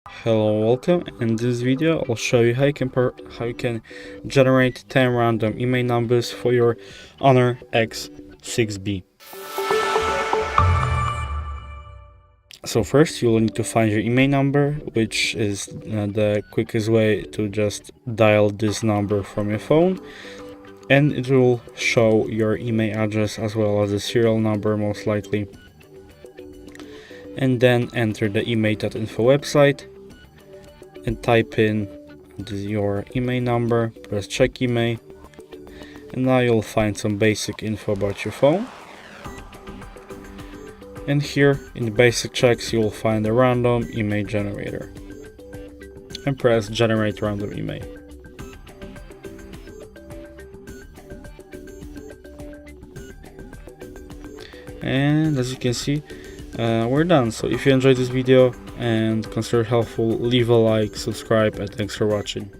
Hello, welcome. In this video, I'll show you how you can generate 10 random email numbers for your HONOR X6b. So first, you'll need to find your email number, which is the quickest way to just dial this number from your phone, and it will show your email address as well as the serial number most likely. And then enter the IMEI.info website and type in your email number, press check email, and now you'll find some basic info about your phone. And here in the basic checks you'll find a random email generator and press generate random email. And as you can see, we're done. So if you enjoyed this video and consider it helpful, leave a like, subscribe, and thanks for watching.